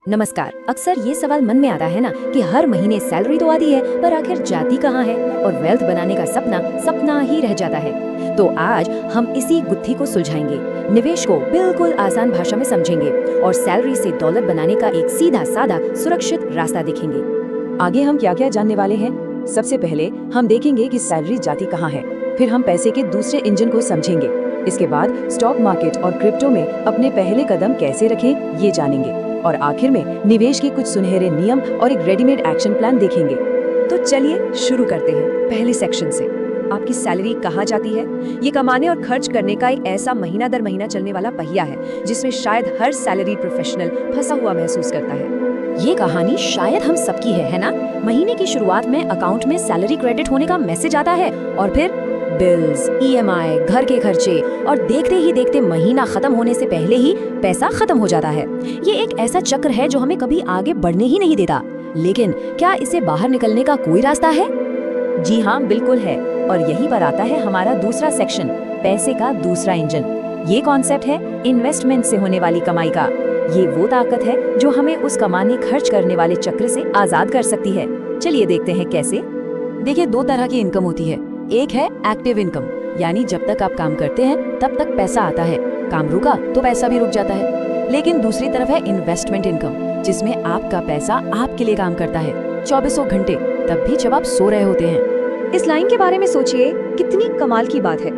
नमस्कार। अक्सर ये सवाल मन में आता है ना कि हर महीने सैलरी तो आती है, पर आखिर जाती कहाँ है और वेल्थ बनाने का सपना सपना ही रह जाता है। तो आज हम इसी गुत्थी को सुलझाएंगे, निवेश को बिल्कुल आसान भाषा में समझेंगे और सैलरी से दौलत बनाने का एक सीधा साधा सुरक्षित रास्ता देखेंगे। आगे हम क्या क्या जानने वाले हैं? सबसे पहले हम देखेंगे कि सैलरी जाती कहाँ है, फिर हम पैसे के दूसरे इंजन को समझेंगे। इसके बाद स्टॉक मार्केट और क्रिप्टो में अपने पहले कदम कैसे रखें ये जानेंगे और आखिर में निवेश के कुछ सुनहरे नियम और एक रेडीमेड एक्शन प्लान देखेंगे। तो चलिए शुरू करते हैं पहले सेक्शन से। आपकी सैलरी कहाँ जाती है? ये कमाने और खर्च करने का एक ऐसा महीना दर महीना चलने वाला पहिया है जिसमें शायद हर सैलरी प्रोफेशनल फंसा हुआ महसूस करता है। ये कहानी शायद हम सबकी है ना? महीने की शुरुआत में अकाउंट में सैलरी क्रेडिट होने का मैसेज आता है और फिर बिल्स, ईएमआई, घर के खर्चे और देखते ही देखते महीना खत्म होने से पहले ही पैसा खत्म हो जाता है। ये एक ऐसा चक्र है जो हमें कभी आगे बढ़ने ही नहीं देता। लेकिन क्या इसे बाहर निकलने का कोई रास्ता है? जी हाँ, बिल्कुल है। और यहीं पर आता है हमारा दूसरा सेक्शन, पैसे का दूसरा इंजन। ये कॉन्सेप्ट है इन्वेस्टमेंट से होने वाली कमाई का। ये वो ताकत है जो हमें उस कमाने खर्च करने वाले चक्र से आजाद कर सकती है। चलिए देखते हैं कैसे। देखिए, दो तरह की इनकम होती है। एक है एक्टिव इनकम, यानी जब तक आप काम करते हैं तब तक पैसा आता है, काम रुका तो पैसा भी रुक जाता है। लेकिन दूसरी तरफ है इन्वेस्टमेंट इनकम, जिसमें आपका पैसा आपके लिए काम करता है 24 घंटे, तब भी जब आप सो रहे होते हैं। इस लाइन के बारे में सोचिए, कितनी कमाल की बात है।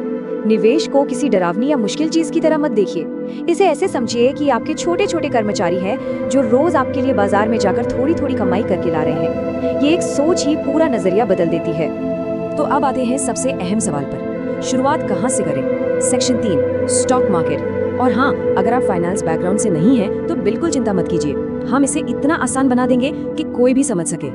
निवेश को किसी डरावनी या मुश्किल चीज की तरह मत देखिए। इसे ऐसे समझिए कि आपके छोटे छोटे कर्मचारी हैं जो रोज आपके लिए बाजार में जाकर थोड़ी थोड़ी कमाई करके ला रहे हैं। ये एक सोच ही पूरा नजरिया बदल देती है। तो अब आते हैं सबसे अहम सवाल पर, शुरुआत कहाँ से करें? Section 3, stock market. और हाँ, अगर आप फाइनेंस बैकग्राउंड से नहीं हैं तो बिल्कुल चिंता मत कीजिए, हम इसे इतना आसान बना देंगे कि कोई भी समझ सके।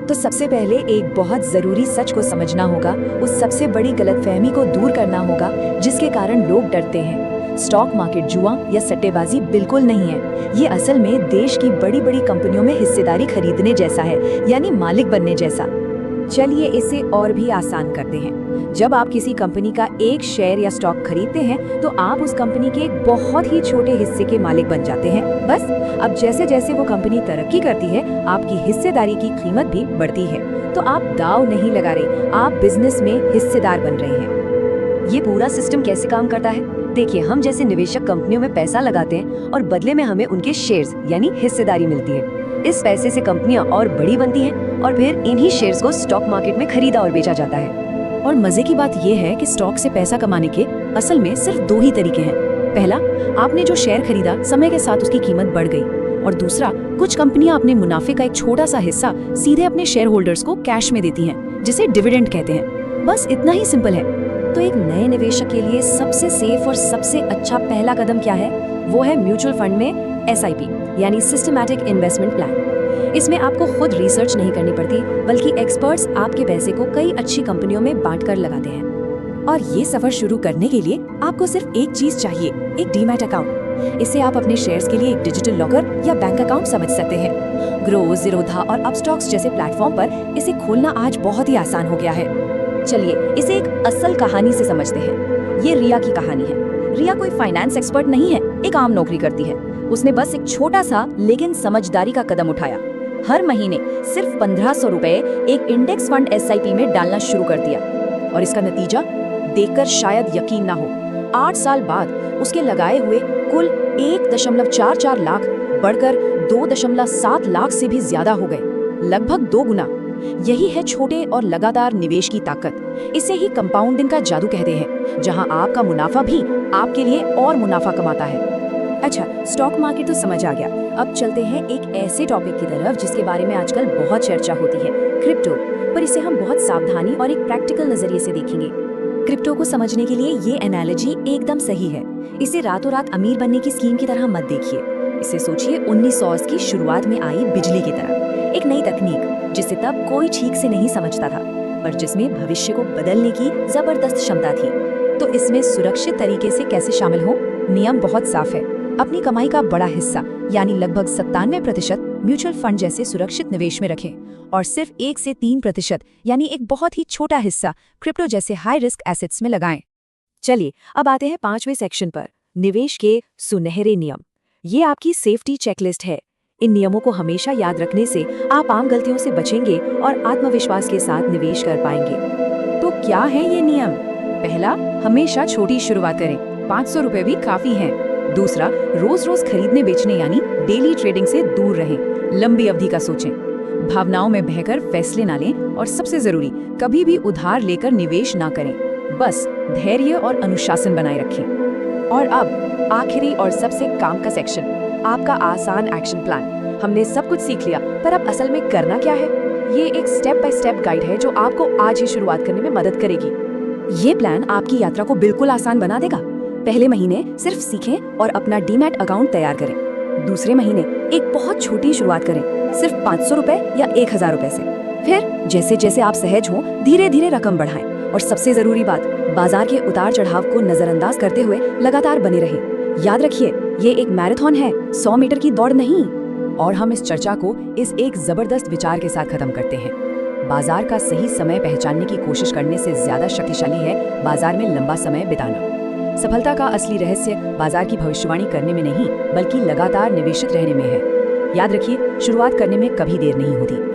तो सबसे पहले एक बहुत जरूरी सच को समझना होगा, उस सबसे बड़ी गलतफहमी को दूर करना होगा जिसके कारण लोग डरते हैं। स्टॉक मार्केट जुआ या सट्टेबाजी बिल्कुल नहीं है। ये असल में देश की बड़ी बड़ी कंपनियों में हिस्सेदारी खरीदने जैसा है, यानी मालिक बनने जैसा। चलिए इसे और भी आसान करते हैं। जब आप किसी कंपनी का एक शेयर या स्टॉक खरीदते हैं तो आप उस कंपनी के एक बहुत ही छोटे हिस्से के मालिक बन जाते हैं। बस अब जैसे जैसे वो कंपनी तरक्की करती है, आपकी हिस्सेदारी की कीमत भी बढ़ती है। तो आप दाव नहीं लगा रहे, आप बिजनेस में हिस्सेदार बन रहे हैं। ये पूरा सिस्टम कैसे काम करता है? देखिए, हम जैसे निवेशक कंपनियों में पैसा लगाते हैं और बदले में हमें उनके शेयर्स यानी हिस्सेदारी मिलती है। इस पैसे से कंपनियां और बड़ी बनती हैं और फिर इन्हीं शेयर्स को स्टॉक मार्केट में खरीदा और बेचा जाता है। और मजे की बात यह है कि स्टॉक से पैसा कमाने के असल में सिर्फ दो ही तरीके हैं। पहला, आपने जो शेयर खरीदा समय के साथ उसकी कीमत बढ़ गई, और दूसरा, कुछ कंपनियां अपने मुनाफे का एक छोटा सा हिस्सा सीधे अपने शेयर होल्डर्स को कैश में देती हैं, जिसे डिविडेंड कहते हैं। बस इतना ही सिंपल है। तो एक नए निवेशक के लिए सबसे सेफ और सबसे अच्छा पहला कदम क्या है? वो है म्यूचुअल फंड में SIP यानी सिस्टमैटिक इन्वेस्टमेंट प्लान। इसमें आपको खुद रिसर्च नहीं करनी पड़ती, बल्कि एक्सपर्ट्स आपके पैसे को कई अच्छी कंपनियों में बांटकर लगाते हैं। और ये सफर शुरू करने के लिए आपको सिर्फ एक चीज चाहिए, एक डीमैट अकाउंट। इसे आप अपने शेयर्स के लिए एक डिजिटल लॉकर या बैंक अकाउंट समझ सकते हैं। ग्रो, ज़ीरोधा और अपस्टॉक्स जैसे प्लेटफॉर्म पर इसे खोलना आज बहुत ही आसान हो गया है। चलिए इसे एक असल कहानी से समझते हैं। ये रिया की कहानी है। रिया कोई फाइनेंस एक्सपर्ट नहीं है, एक आम नौकरी करती है। उसने बस एक छोटा सा लेकिन समझदारी का कदम उठाया। हर महीने सिर्फ 1500 रुपए एक इंडेक्स फंड SIP में डालना शुरू कर दिया। और इसका नतीजा देखकर शायद यकीन ना हो, 8 साल बाद उसके लगाए हुए कुल 1.44 लाख बढ़कर 2.7 लाख से भी ज्यादा हो गए, लगभग 2 गुना। यही है छोटे और लगातार निवेश की ताकत। इसे ही कंपाउंडिंग का जादू कहते हैं, जहां आपका मुनाफा भी आपके लिए और मुनाफा कमाता है। अच्छा, स्टॉक मार्केट तो समझ आ गया। अब चलते हैं एक ऐसे टॉपिक की तरफ जिसके बारे में आजकल बहुत चर्चा होती है, क्रिप्टो। पर इसे हम बहुत सावधानी और एक प्रैक्टिकल नजरिए से देखेंगे। क्रिप्टो को समझने के लिए ये एनालॉजी एकदम सही है। इसे रातों रात अमीर बनने की स्कीम की तरह मत देखिए। इसे सोचिए 1900 की शुरुआत में आई बिजली की तरह, एक नई तकनीक जिसे तब कोई ठीक से नहीं समझता था, पर जिसमें भविष्य को बदलने की जबरदस्त क्षमता थी। तो इसमें सुरक्षित तरीके से कैसे शामिल हो? नियम बहुत साफ है। अपनी कमाई का बड़ा हिस्सा यानी लगभग 97% म्यूचुअल फंड जैसे सुरक्षित निवेश में रखें और सिर्फ 1 से 3% यानी एक बहुत ही छोटा हिस्सा क्रिप्टो जैसे हाई रिस्क एसेट्स में लगाएं। चलिए अब आते हैं 5वें सेक्शन पर, निवेश के सुनहरे नियम। ये आपकी सेफ्टी चेकलिस्ट है। इन नियमों को हमेशा याद रखने से आप आम गलतियों से बचेंगे और आत्मविश्वास के साथ निवेश कर पाएंगे। तो क्या है ये नियम? पहला, हमेशा छोटी शुरुआत करें, 500 रुपए भी काफी हैं। दूसरा, रोज रोज खरीदने बेचने यानी डेली ट्रेडिंग से दूर रहें, लंबी अवधि का सोचें, भावनाओं में बहकर फैसले ना लें और सबसे जरूरी, कभी भी उधार लेकर निवेश ना करें। बस धैर्य और अनुशासन बनाए रखें। और अब आखिरी और सबसे काम का सेक्शन, आपका आसान एक्शन प्लान। हमने सब कुछ सीख लिया, पर अब असल में करना क्या है? ये एक स्टेप बाय स्टेप गाइड है जो आपको आज ही शुरुआत करने में मदद करेगी। ये प्लान आपकी यात्रा को बिल्कुल आसान बना देगा। पहले महीने सिर्फ सीखें और अपना डीमैट अकाउंट तैयार करें। दूसरे महीने एक बहुत छोटी शुरुआत करें, सिर्फ 500 रुपए या 1000 रुपए से। फिर जैसे जैसे आप सहज हों, धीरे धीरे रकम बढ़ाएं। और सबसे जरूरी बात, बाजार के उतार चढ़ाव को नजरअंदाज करते हुए लगातार बने रहें। याद रखिए, ये एक मैराथन है, 100 मीटर की दौड़ नहीं। और हम इस चर्चा को इस एक जबरदस्त विचार के साथ खत्म करते हैं। बाजार का सही समय पहचानने की कोशिश करने से ज्यादा शक्तिशाली है बाजार में लंबा समय बिताना। सफलता का असली रहस्य बाजार की भविष्यवाणी करने में नहीं, बल्कि लगातार निवेशित रहने में है। याद रखिए, शुरुआत करने में कभी देर नहीं होती।